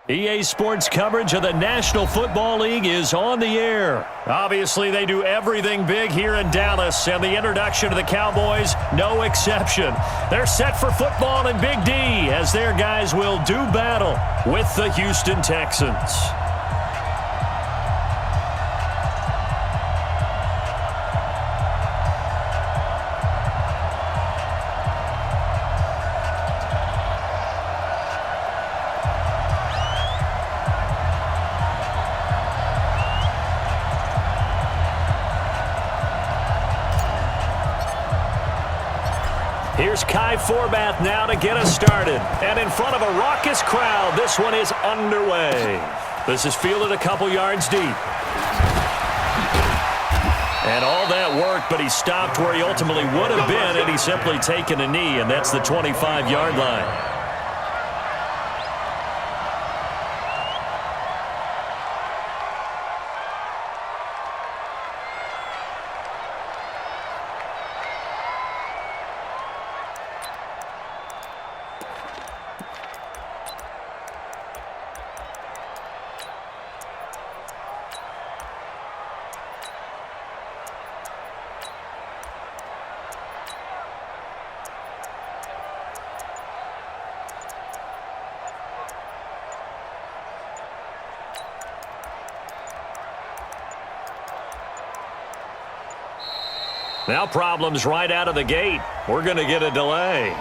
EA Sports coverage of the National Football League is on the air. Obviously, they do everything big here in Dallas, and the introduction to the Cowboys, no exception. They're set for football in Big D as their guys will do battle with the Houston Texans. Here's Kai Forbath now to get us started. And in front of a raucous crowd, this one is underway. This is fielded a couple yards deep. And all that work, but he stopped where he ultimately would have been had he simply taken a knee, and that's the 25-yard line. Now problems right out of the gate. We're going to get a delay.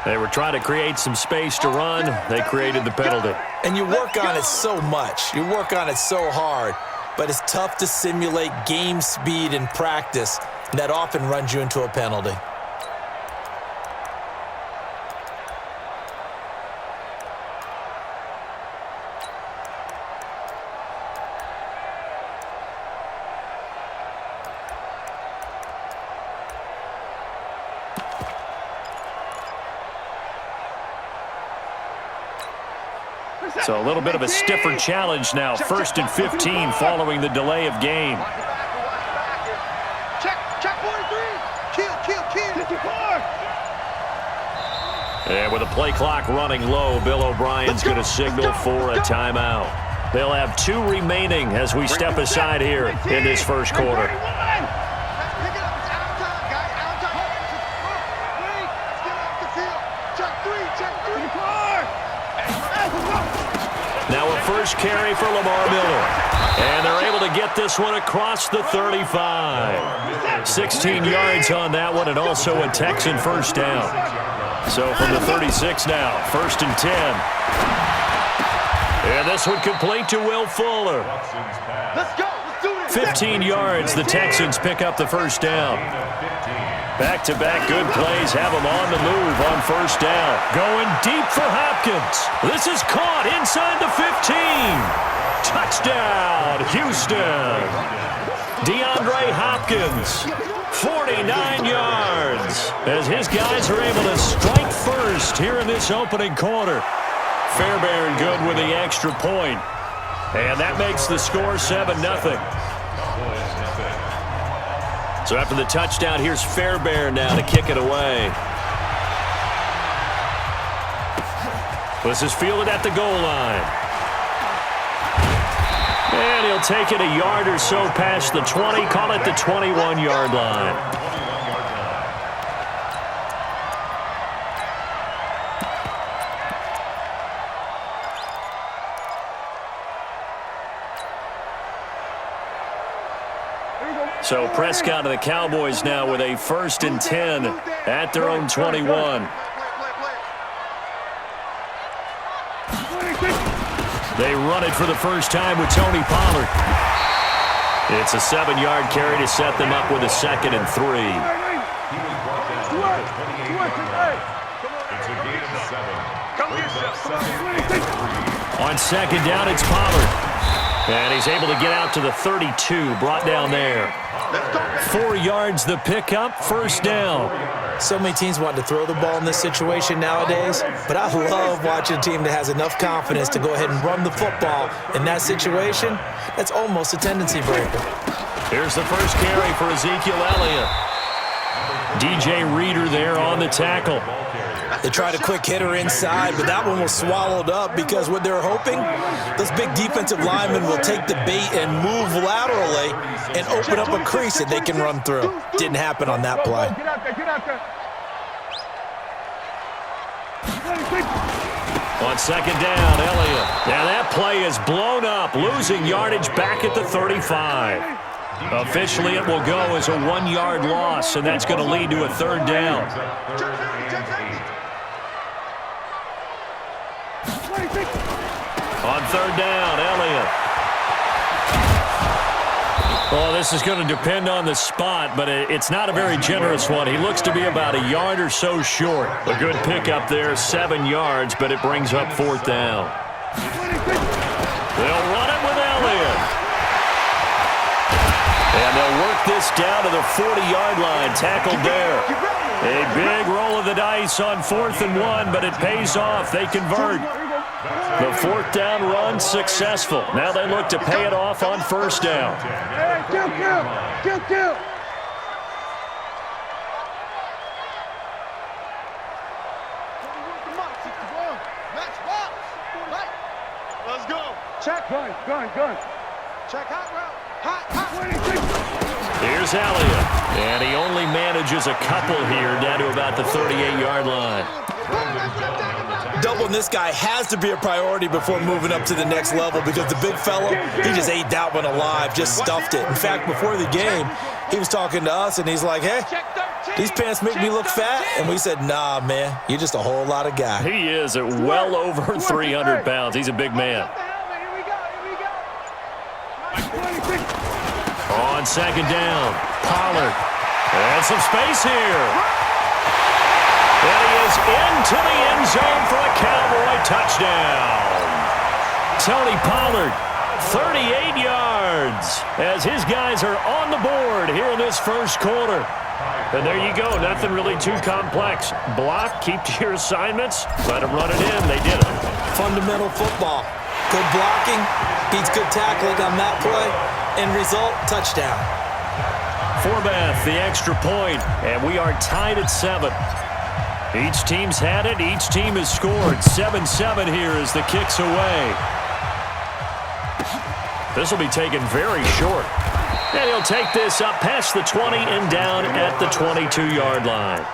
They were trying to create some space to run. They created the penalty. And you work on it so much. You work on it so hard. But it's tough to simulate game speed in practice. And that often runs you into a penalty. So a little bit of a stiffer challenge now. First and 15 following the delay of game. And with the play clock running low, Bill O'Brien's going to signal for a timeout. They'll have 2 remaining as we step aside here in this first quarter. Now a first carry for Lamar Miller. And they're able to get this one across the 35. 16 yards on that one, and also a Texan first down. So from the 36 now, first and 10. And this one complete to Will Fuller. Let's go. Let's do this. 15 yards, the Texans pick up the first down. Back-to-back good plays have them on the move on first down. Going deep for Hopkins. This is caught inside the 15. Touchdown, Houston. DeAndre Hopkins, 49 yards, as his guys are able to strike first here in this opening quarter. Fairbairn good with the extra point. And that makes the score 7-0. So after the touchdown, here's Fairbairn now to kick it away. This is fielded at the goal line. And he'll take it a yard or so past the 20, call it the 21-yard line. So Prescott and the Cowboys now with a first and 10 at their own 21. They run it for the first time with Tony Pollard. It's a 7-yard carry to set them up with a second and 3. On second down, it's Pollard. And he's able to get out to the 32, brought down there. 4 yards the pickup, first down. So many teams want to throw the ball in this situation nowadays, but I love watching a team that has enough confidence to go ahead and run the football in that situation. That's almost a tendency breaker. Here's the first carry for Ezekiel Elliott. DJ Reader there on the tackle. They tried a quick hitter inside, but that one was swallowed up because what they're hoping, those big defensive linemen will take the bait and move laterally and open up a crease that they can run through. Didn't happen on that play. On second down, Elliott. Now that play is blown up, losing yardage back at the 35. Officially, it will go as a 1-yard loss, and that's going to lead to a third down. On third down, Elliott. Well, this is going to depend on the spot, but it's not a very generous one. He looks to be about a yard or so short. A good pickup there, 7 yards, but it brings up fourth down. They'll run it with Elliott. And they'll work this down to the 40-yard line, tackled there. A big roll of the dice on 4th and 1, but it pays off. They convert. The fourth down run successful. Now they look to pay it off on first down. Kill. Let's go. Check. Gun. Check hot route. Hot. Here's Elliott. And he only manages a couple here down to about the 38-yard line. Doubling this guy has to be a priority before moving up to the next level because the big fella, he just ate that one alive, just stuffed it. In fact, before the game, he was talking to us, and he's like, hey, these pants make me look fat? And we said, nah, man, you're just a whole lot of guy. He is at well over 300 pounds. He's a big man. On second down, Pollard. And some space here. And he is into the end zone for a Cowboy touchdown. Tony Pollard, 38 yards, as his guys are on the board here in this first quarter. And there you go, nothing really too complex. Block, keep to your assignments, let them run it in. They did it. Fundamental football. Good blocking, beats good tackling on that play. End result, touchdown. Forbath, the extra point, and we are tied at 7. Each team's had it. Each team has scored. 7-7 here as the kick's away. This will be taken very short. And he'll take this up past the 20 and down at the 22-yard line.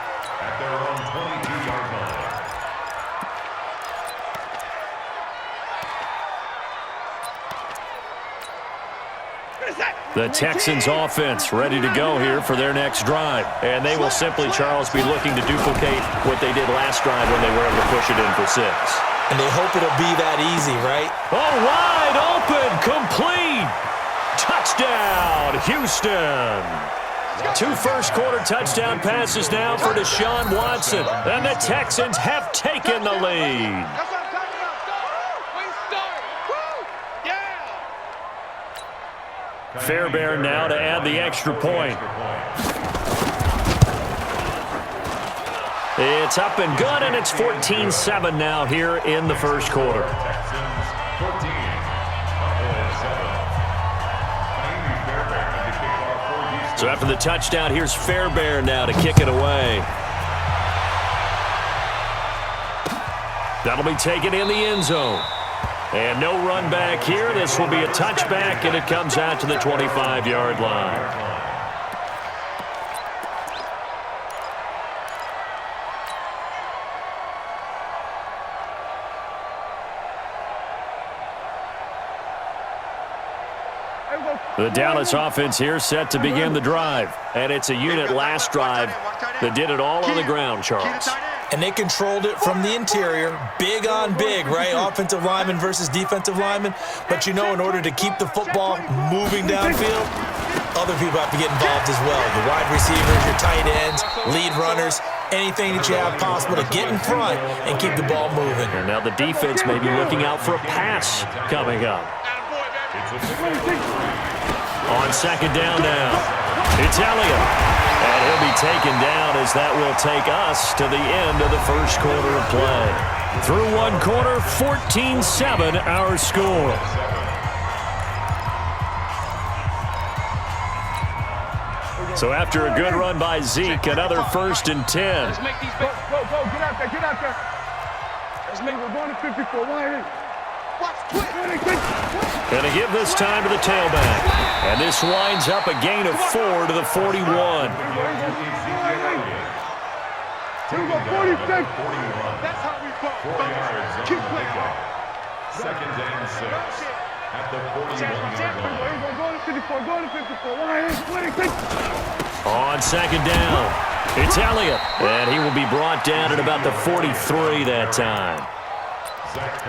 The Texans offense ready to go here for their next drive. And they will simply, Charles, be looking to duplicate what they did last drive when they were able to push it in for 6. And they hope it'll be that easy, right? Oh, wide open, complete. Touchdown, Houston. 2 first-quarter touchdown passes now for Deshaun Watson. And the Texans have taken the lead. Fairbairn now to add the extra point. It's up and good, and it's 14-7 now here in the first quarter. So after the touchdown, here's Fairbairn now to kick it away. That'll be taken in the end zone. And no run back here. This will be a touchback, and it comes out to the 25-yard line. The Dallas offense here set to begin the drive. And it's a unit last drive that did it all on the ground, Charles. And they controlled it from the interior, big on big, right? Offensive lineman versus defensive lineman. But, you know, in order to keep the football moving downfield, other people have to get involved as well. Your wide receivers, your tight ends, lead runners, anything that you have possible to get in front and keep the ball moving. And now the defense may be looking out for a pass coming up. On second down now, it's Elliott. And he'll be taken down as that will take us to the end of the first quarter of play. Through one quarter, 14-7 our score. So after a good run by Zeke, another 1st and 10. Let's make these go, get out there, get out there. Let's make we're going to 54. Going to give this time to the tailback. And this winds up a gain of 4 to the 41. Here we go, 46. That's how we go. Keep playing. Second and 6 at the 41-yard line. Go to 54, go to 54. On second down, it's Elliott. And he will be brought down at about the 43 that time.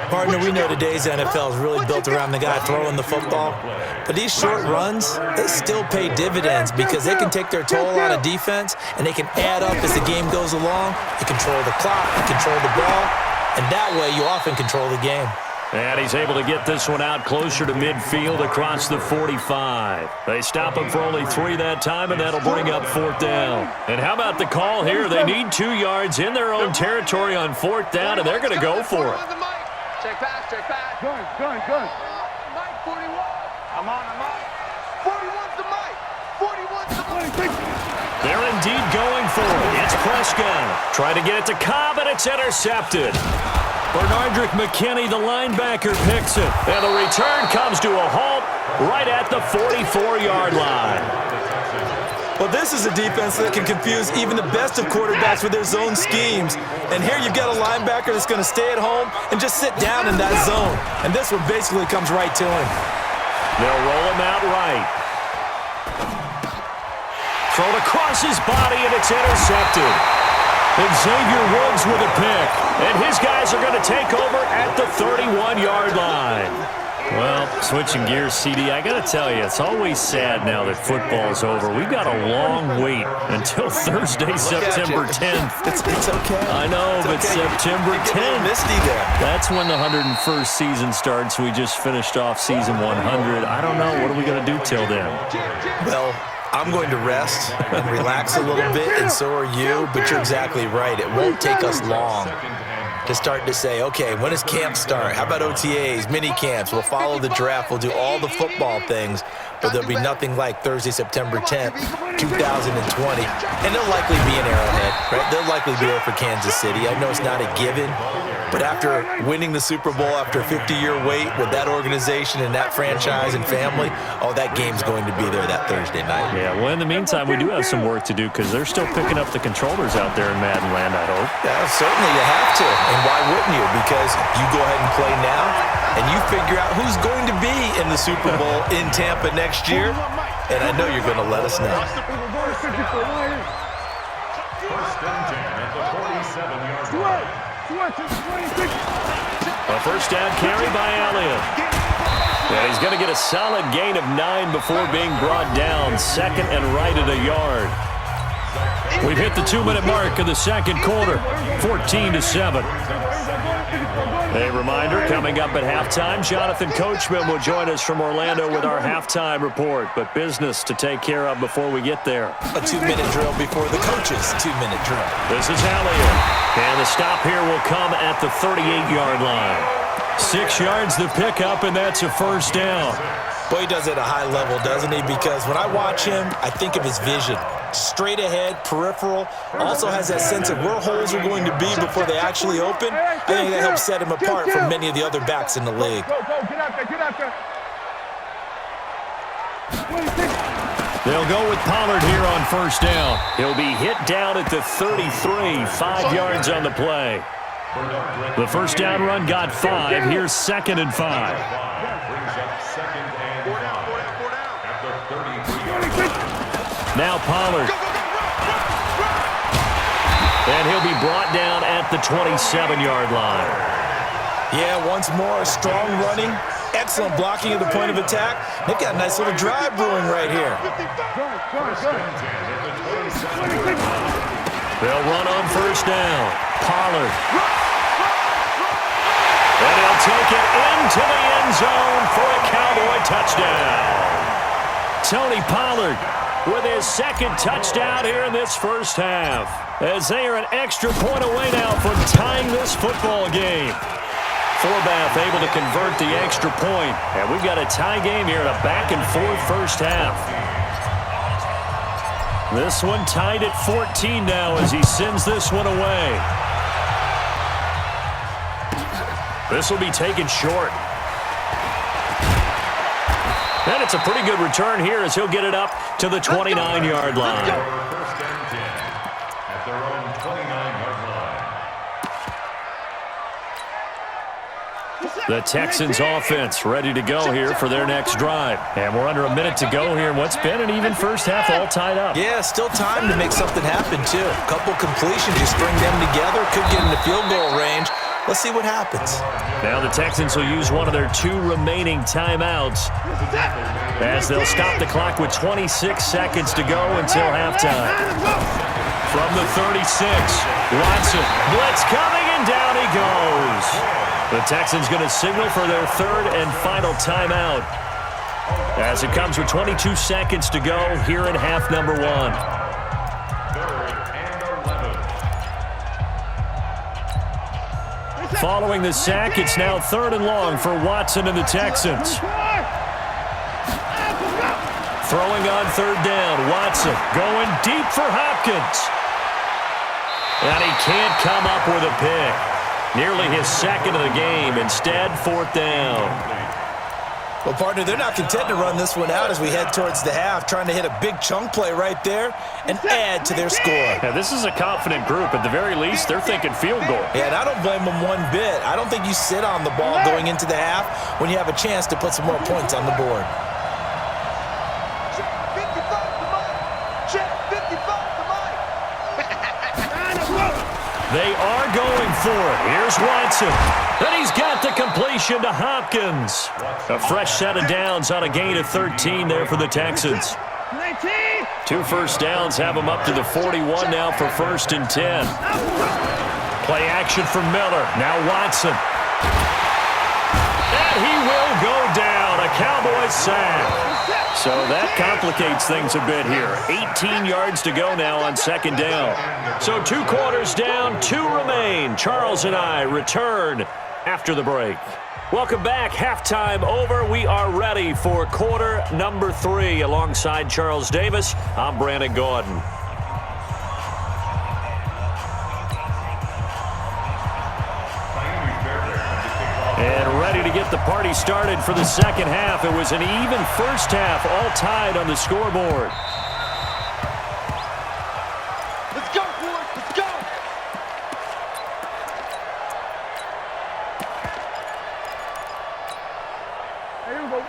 Partner, we know today's NFL is really built around the guy throwing the football. But these short runs, they still pay dividends because they can take their toll on a defense and they can add up as the game goes along. You control the clock, you control the ball, and that way you often control the game. And he's able to get this one out closer to midfield across the 45. They stop him for only 3 that time, and that'll bring up 4th down. And how about the call here? They need 2 yards in their own territory on 4th down, and they're going to go for it. Check back. Gun. Mike, 41. I'm on. 41's the Mike. 41's the Mike. They're indeed going for it. It's Prescott. Trying to get it to Cobb, and it's intercepted. Bernardrick McKinney, the linebacker, picks it. And the return comes to a halt right at the 44-yard line. Well, this is a defense that can confuse even the best of quarterbacks with their zone schemes. And here you've got a linebacker that's going to stay at home and just sit down in that zone. And this one basically comes right to him. They'll roll him out right. Thrown across his body, and it's intercepted. Xavier Woods with a pick. And his guys are going to take over at the 31-yard line. Well, switching gears, CD, I got to tell you, it's always sad now that football's over. We've got a long wait until Thursday, September 10th. It's okay. I know, but September 10th. Misty there. That's when the 101st season starts. We just finished off season 100. I don't know. What are we going to do till then? Well, I'm going to rest and relax a little bit, and so are you, but you're exactly right. It won't take us long to start to say, okay, when does camp start? How about OTAs, mini camps? We'll follow the draft. We'll do all the football things, but there'll be nothing like Thursday, September 10th, 2020. And they'll likely be in Arrowhead, right? They'll likely be there for Kansas City. I know it's not a given, but after winning the Super Bowl after a 50-year wait with that organization and that franchise and family, oh, that game's going to be there that Thursday night. Yeah, well, in the meantime, we do have some work to do because they're still picking up the controllers out there in Madden land, I hope. Yeah, certainly you have to. And why wouldn't you? Because you go ahead and play now, and you figure out who's going to be in the Super Bowl in Tampa next year, and I know you're going to let us know. First and 10 at the 47-yard line. A first down carry by Elliott. And he's going to get a solid gain of 9 before being brought down. Second and right at a yard. We've hit the 2-minute mark of the second quarter. 14-7. A reminder, coming up at halftime, Jonathan Coachman will join us from Orlando with our halftime report. But business to take care of before we get there. A 2-minute drill before the coach's 2-minute drill. This is Elliott. And the stop here will come at the 38-yard line. 6 yards the pickup, and that's a first down. Boy, he does it at a high level, doesn't he? Because when I watch him, I think of his vision. Straight ahead, peripheral, also has that sense of where holes are going to be before they actually open. I think that helps set him apart from many of the other backs in the league. Get out there. They'll go with Pollard here on first down. He'll be hit down at the 33, 5 yards on the play. The first down run got 5. Here's 2nd and 5. Now Pollard. And he'll be brought down at the 27-yard line. Yeah, once more, strong running, excellent blocking at the point of attack. They've got a nice little drive brewing right here. They'll run on first down. Pollard. And he'll take it into the end zone for a Cowboy touchdown. Tony Pollard with his second touchdown here in this first half, as they are an extra point away now from tying this football game. Forbath able to convert the extra point, and we've got a tie game here in a back-and-forth first half. This one tied at 14 now as he sends this one away. This will be taken short. And it's a pretty good return here as he'll get it up to the 29-yard line. First and 10 at their own 29-yard line. The Texans offense ready to go here for their next drive. And we're under a minute to go here in what's been an even first half, all tied up. Yeah, still time to make something happen, too. A couple completions, you string them together, could get into field goal range. Let's see what happens. Now the Texans will use one of their 2 remaining timeouts as they'll stop the clock with 26 seconds to go until halftime. From the 36, Watson, blitz coming, and down he goes. The Texans going to signal for their 3rd and final timeout as it comes with 22 seconds to go here in half number 1. 3rd and 11. Following the sack, it's now 3rd and long for Watson and the Texans. Throwing on 3rd down, Watson going deep for Hopkins. And he can't come up with a pick. Nearly his 2nd of the game. Instead, 4th down. Well, partner, they're not content to run this one out as we head towards the half, trying to hit a big chunk play right there and add to their score. Yeah, this is a confident group. At the very least, they're thinking field goal. Yeah, and I don't blame them one bit. I don't think you sit on the ball going into the half when you have a chance to put some more points on the board. They are going for it. Here's Watson. And he's got the completion to Hopkins. A fresh set of downs on a gain of 13 there for the Texans. 2 first downs have them up to the 41 now for 1st and 10. Play action from Miller. Now Watson. And he will go down. A Cowboys sack. So that complicates things a bit here. 18 yards to go now on 2nd down. So 2 quarters down, 2 remain. Charles and I return after the break. Welcome back. Halftime over. We are ready for quarter number 3. Alongside Charles Davis, I'm Brandon Gordon. And ready to get the party started for the second half. It was an even first half, all tied on the scoreboard. Let's go, boys. Let's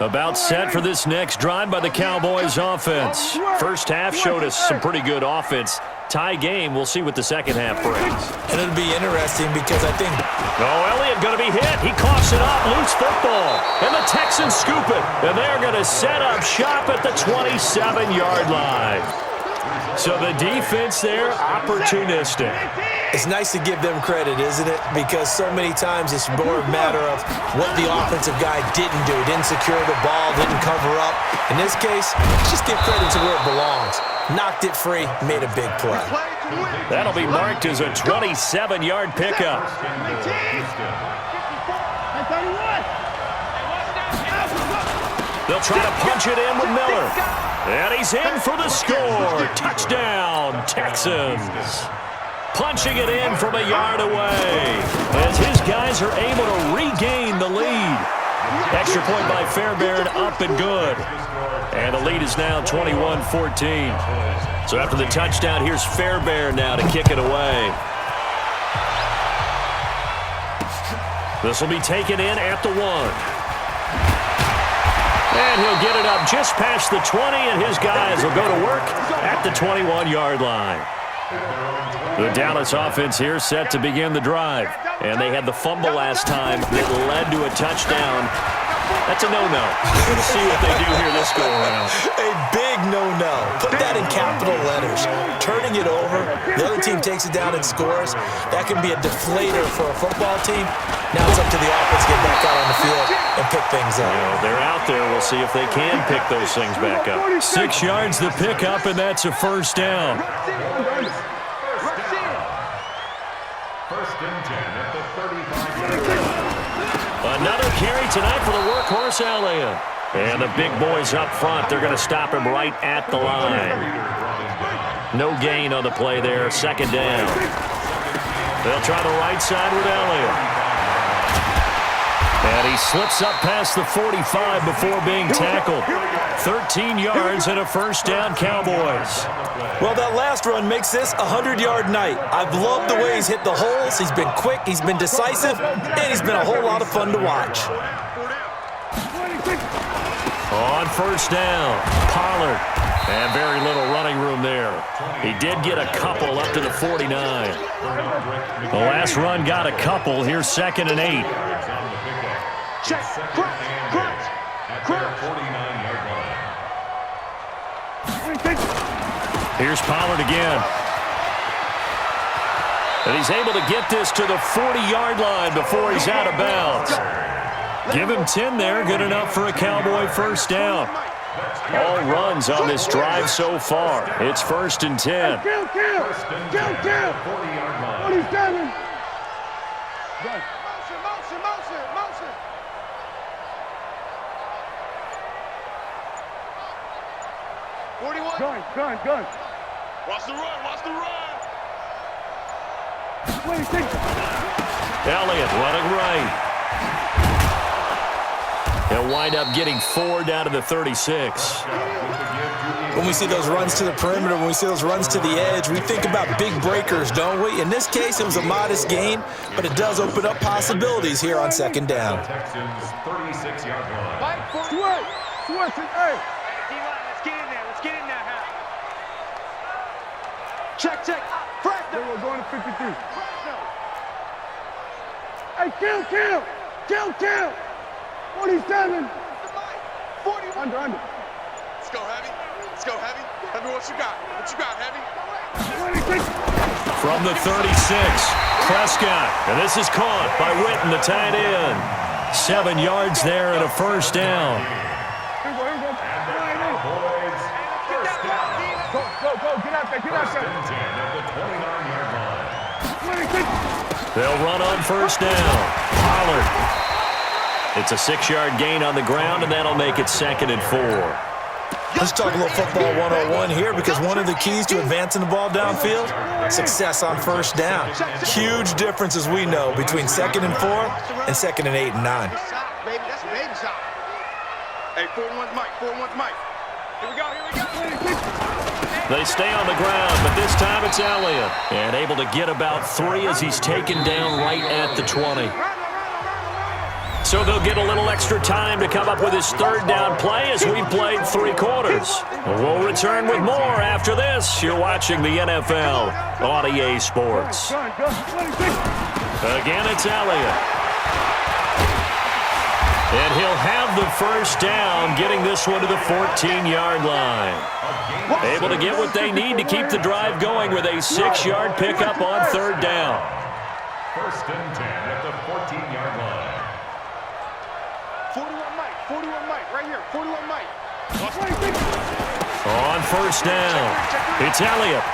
go. About set for this next drive by the Cowboys offense. First half showed us some pretty good offense. Tie game, we'll see what the second half brings. And it'll be interesting because I think... Oh, Elliott going to be hit. He coughs it up, loose football. And the Texans scoop it. And they're going to set up shop at the 27-yard line. So the defense there, opportunistic. It's nice to give them credit, isn't it? Because so many times it's more a matter of what the offensive guy didn't do. Didn't secure the ball, didn't cover up. In this case, just give credit to where it belongs. Knocked it free, made a big play. That'll be marked as a 27-yard pickup. They'll try to punch it in with Miller. And he's in for the score. Touchdown, Texans. Punching it in from a yard away as his guys are able to regain the lead. Extra point by Fairbairn, up and good. And the lead is now 21-14. So after the touchdown, here's Fairbairn now to kick it away. This will be taken in at the 1. And he'll get it up just past the 20, and his guys will go to work at the 21-yard line. The Dallas offense here set to begin the drive. And they had the fumble last time that led to a touchdown. That's a no-no. We'll see what they do here this go-around. A big no-no. Put that in capital letters. Turning it over. The other team takes it down and scores. That can be a deflator for a football team. Now it's up to the offense to get back out on the field and pick things up. Well, they're out there. We'll see if they can pick those things back up. 6 yards the pickup, and that's a first down. First and 10 at the 35-yard line. Another carry tonight for the workhorse Elliott. And the big boys up front, they're going to stop him right at the line. No gain on the play there, second down. They'll try the right side with Elliott. And he slips up past the 45 before being tackled. 13 yards and a first down, Cowboys. Well, that last run makes this a 100-yard night. I've loved the way he's hit the holes. He's been quick, he's been decisive, and he's been a whole lot of fun to watch. On first down, Pollard. And very little running room there. He did get a couple up to the 49. The last run got a couple. Here's second and 8. Check. Crunch. At their 49-yard line. Here's Pollard again. And he's able to get this to the 40-yard line before he's out of bounds. Give him 10 there. Good enough for a Cowboy first down. All runs on this drive so far. It's first and 10. Kill. 40-yard line. 47. Motion. 41. Gun. Watch the run. 26. Elliott running right. He'll wind up getting 4 down to the 36. When we see those runs to the perimeter, when we see those runs to the edge, we think about big breakers, don't we? In this case, it was a modest gain, but it does open up possibilities here on second down. Texans 36-yard line. Mike, 48. Hey. D-line, let's get in there. Check. Fractal. We're going to 53. Hey, kill. 47. 41. Under. Let's go, Heavy. Heavy, what you got, Heavy? 26. From the 36, Prescott. And this is caught by Witten, the tight end. 7 yards there and a first down. Here we go. Boys, first down. Go. Get out there. First and 10 at the 29-yard line. 26. They'll run on first down. Pollard. It's a 6-yard gain on the ground, and that'll make it second and 4. Let's talk a little football 101 here, because one of the keys to advancing the ball downfield, success on first down. Huge difference, as we know, between second and 4 and second and 8 and 9. That's a baby shot. Hey, 4-1's Mike. Here we go. They stay on the ground, but this time it's Elliott. And able to get about 3 as he's taken down right at the 20. So they'll get a little extra time to come up with his third down play as we've played 3 quarters. We'll return with more after this. You're watching the NFL on EA Sports. Again, it's Elliott. And he'll have the first down, getting this one to the 14-yard line. Able to get what they need to keep the drive going with a 6-yard pickup on third down. First and 10 at the 14-yard line. 41 Mike, right here. 41 Mike. On first down, it's Elliott.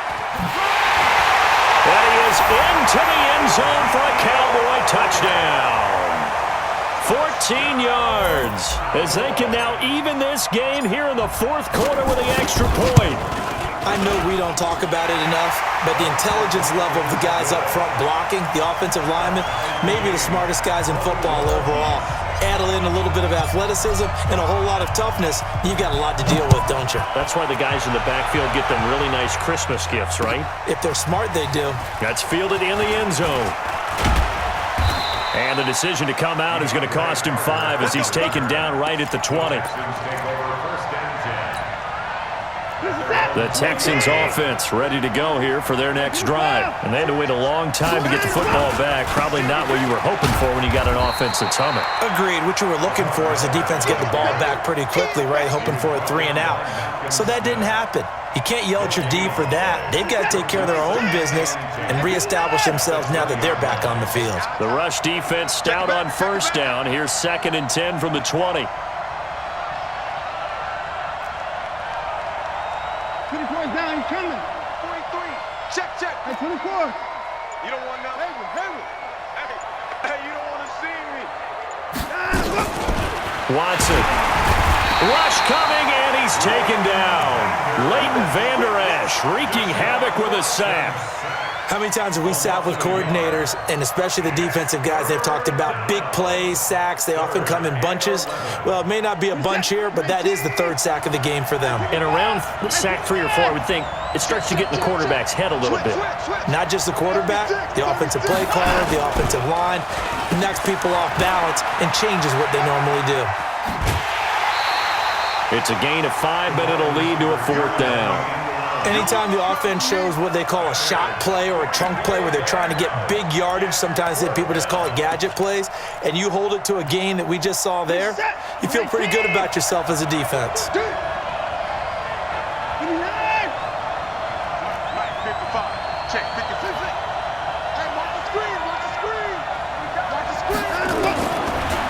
And he is into the end zone for a Cowboy touchdown. 14 yards as they can now even this game here in the fourth quarter with the extra point. I know we don't talk about it enough, but the intelligence level of the guys up front blocking, the offensive linemen, maybe the smartest guys in football overall. Add in a little bit of athleticism and a whole lot of toughness, you've got a lot to deal with, don't you? That's why the guys in the backfield get them really nice Christmas gifts, right? If they're smart, they do. That's fielded in the end zone. And the decision to come out is going to cost him 5 as he's taken down right at the 20. The Texans offense ready to go here for their next drive. And they had to wait a long time to get the football back. Probably not what you were hoping for when you got an offense that's humming. Agreed. What you were looking for is the defense get the ball back pretty quickly, right? Hoping for a 3 and out. So that didn't happen. You can't yell at your D for that. They've got to take care of their own business and reestablish themselves now that they're back on the field. The rush defense stout on first down. Here's 2nd and 10 from the 20. 24 down, he's coming. 43. Check. Hey, 24. You don't want no. Hey, you don't want to see me. Watson. Rush coming, and he's taken down. Leighton Vander Esch wreaking havoc with a sack. How many times have we sat with coordinators, and especially the defensive guys, they've talked about big plays, sacks. They often come in bunches. Well, it may not be a bunch here, but that is the 3rd sack of the game for them. And around sack 3 or 4, I would think it starts to get in the quarterback's head a little bit. Not just the quarterback, the offensive play caller, the offensive line, knocks people off balance and changes what they normally do. It's a gain of 5, but it'll lead to a 4th down. Anytime the offense shows what they call a shot play or a chunk play where they're trying to get big yardage, sometimes people just call it gadget plays, and you hold it to a gain that we just saw there, you feel pretty good about yourself as a defense. 55. Check 55. Hey, watch the screen.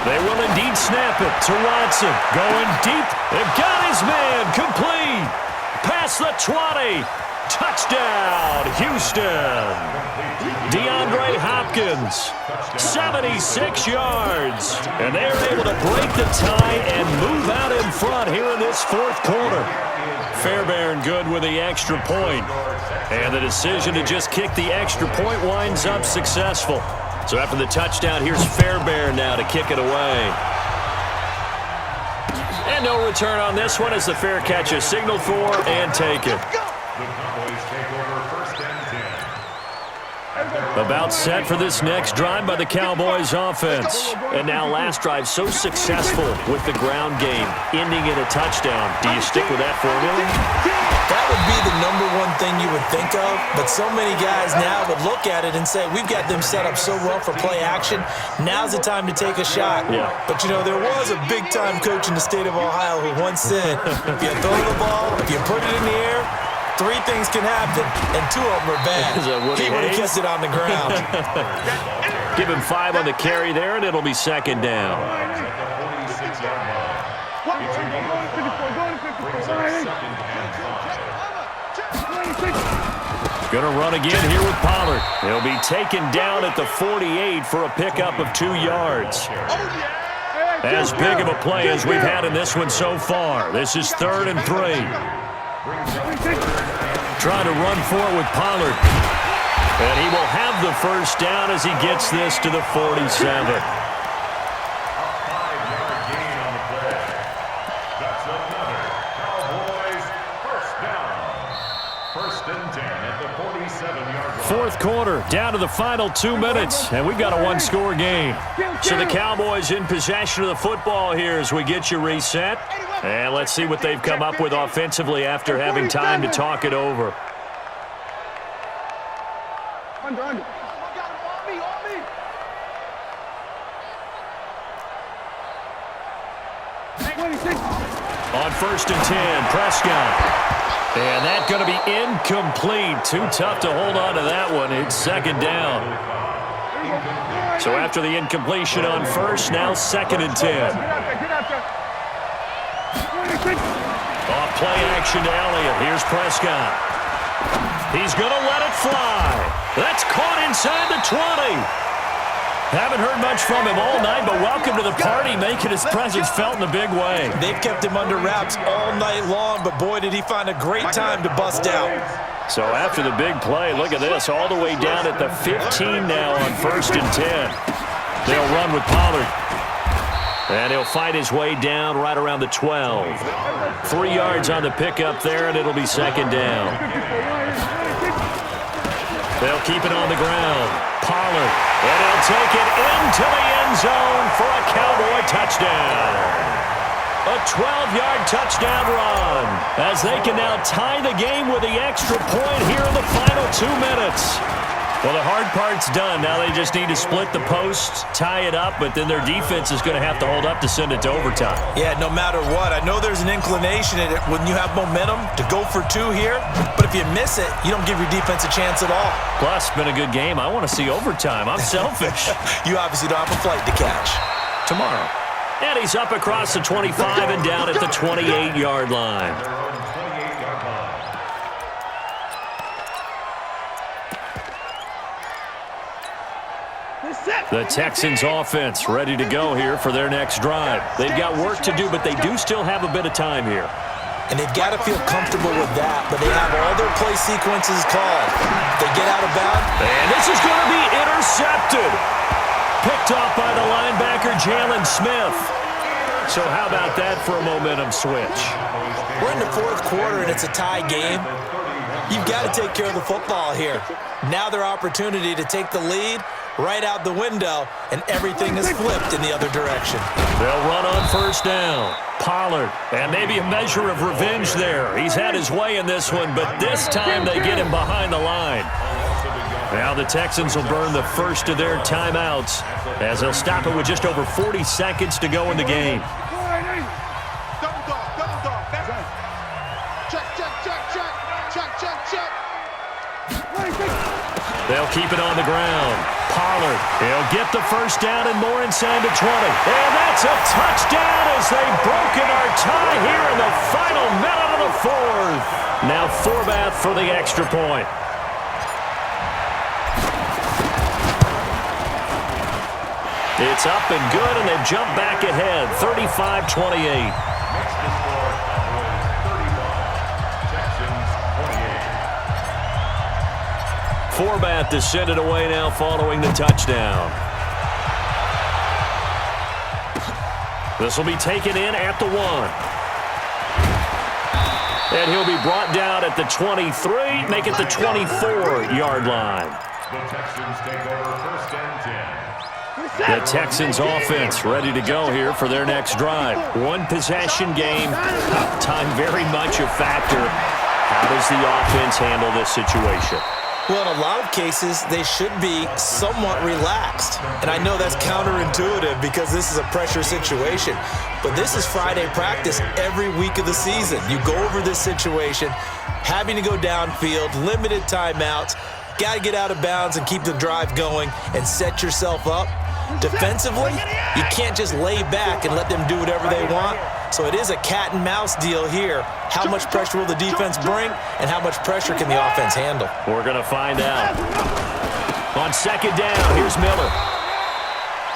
They will indeed snap it to Watson. Going deep. They've got his man. Complete. Past the 20. Touchdown, Houston. DeAndre Hopkins, 76 yards. And they're able to break the tie and move out in front here in this 4th quarter. Fairbairn good with the extra point. And the decision to just kick the extra point winds up successful. So after the touchdown, here's Fairbairn now to kick it away. And no return on this one as the fair catch is signaled for and taken. The Cowboys take over 1st and 10. About set for this next drive by the Cowboys offense. And now last drive so successful with the ground game, ending in a touchdown. Do you stick with that formula? That would be the #1 thing you would think of, but so many guys now would look at it and say, we've got them set up so well for play action, now's the time to take a shot. Yeah. But, you know, there was a big-time coach in the state of Ohio who once said, if you throw the ball, if you put it in the air, 3 things can happen, and 2 of them are bad. He would have kept it on the ground. Give him 5 on the carry there, and it'll be 2nd down. At the 46-yard line. Brings up 2nd and 5. Going to run again here with Pollard. He'll be taken down at the 48 for a pickup of 2 yards. As big of a play as we've had in this one so far. This is 3rd and 3. Trying to run for it with Pollard. And he will have the 1st down as he gets this to the 47. A 5-yard gain on the play. That's another Cowboys 1st down. 1st and 10 at the 47-yard line. 4th quarter, down to the final 2 minutes, and we've got a 1-score game. So the Cowboys in possession of the football here as we get you reset. And let's see what they've come up with offensively after having time to talk it over. Under. On me. On 1st and 10, Prescott. And that's going to be incomplete. Too tough to hold on to that one. It's 2nd down. So after the incompletion on 1st, now 2nd and 10. Off play action to Elliott. Here's Prescott. He's going to let it fly. That's caught inside the 20. Haven't heard much from him all night, but welcome to the party, making his presence felt in a big way. They've kept him under wraps all night long, but boy, did he find a great time to bust out. So after the big play, look at this, all the way down at the 15 now on 1st and 10. They'll run with Pollard. And he'll fight his way down right around the 12. 3 yards on the pickup there, and it'll be 2nd down. They'll keep it on the ground. Pollard, and he'll take it into the end zone for a Cowboy touchdown. A 12-yard touchdown run as they can now tie the game with the extra point here in the final 2 minutes. Well, the hard part's done. Now they just need to split the posts, tie it up, but then their defense is going to have to hold up to send it to overtime. Yeah, no matter what. I know there's an inclination in it when you have momentum to go for two here, but if you miss it, you don't give your defense a chance at all. Plus, it's been a good game. I want to see overtime. I'm selfish. You obviously don't have a flight to catch. Tomorrow. And he's up across the 25 and down at the 28-yard line. The Texans offense ready to go here for their next drive. They've got work to do, but they do still have a bit of time here. And they've got to feel comfortable with that, but they have all their play sequences called. They get out of bounds. And this is going to be intercepted. Picked off by the linebacker, Jalen Smith. So how about that for a momentum switch? We're in the fourth quarter, and it's a tie game. You've got to take care of the football here. Now their opportunity to take the lead right out the window, and everything is flipped in the other direction. They'll run on first down. Pollard, and maybe a measure of revenge there. He's had his way in this one, but this time they get him behind the line. Now the Texans will burn the first of their timeouts as they'll stop it with just over 40 seconds to go in the game. Double dog. Check. They'll keep it on the ground. Pollard, he'll get the first down and more inside the 20. And that's a touchdown as they've broken our tie here in the final minute of the fourth. Now Forbath for the extra point. It's up and good, and they've jumped back ahead, 35-28. Forbath to send it away now following the touchdown. This will be taken in at the 1. And he'll be brought down at the 23, make it the 24-yard line. The Texans take over first and 10. The Texans offense ready to go here for their next drive. One possession game, time very much a factor. How does the offense handle this situation? Well, in a lot of cases, they should be somewhat relaxed. And I know that's counterintuitive because this is a pressure situation. But this is Friday practice every week of the season. You go over this situation, having to go downfield, limited timeouts, got to get out of bounds and keep the drive going and set yourself up. Defensively, you can't just lay back and let them do whatever they want. So it is a cat and mouse deal here. How much pressure will the defense bring, and how much pressure can the offense handle? We're going to find out. On second down, here's Miller.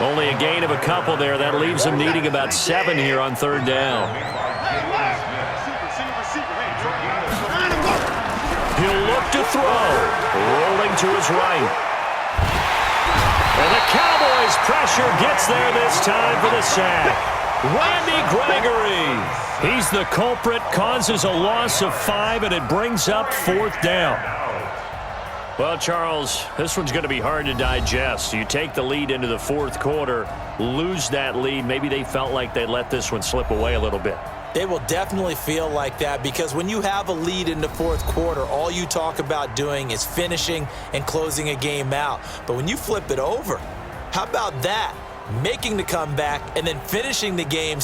Only a gain of a couple there. That leaves him needing about 7 here on third down. He'll look to throw. Rolling to his right. And the Cowboys' pressure gets there this time for the sack. Randy Gregory. He's the culprit, causes a loss of 5, and it brings up fourth down. Well, Charles, this one's going to be hard to digest. You take the lead into the fourth quarter, lose that lead. Maybe they felt like they let this one slip away a little bit. They will definitely feel like that because when you have a lead in the fourth quarter, all you talk about doing is finishing and closing a game out. But when you flip it over, how about that? Making the comeback and then finishing the game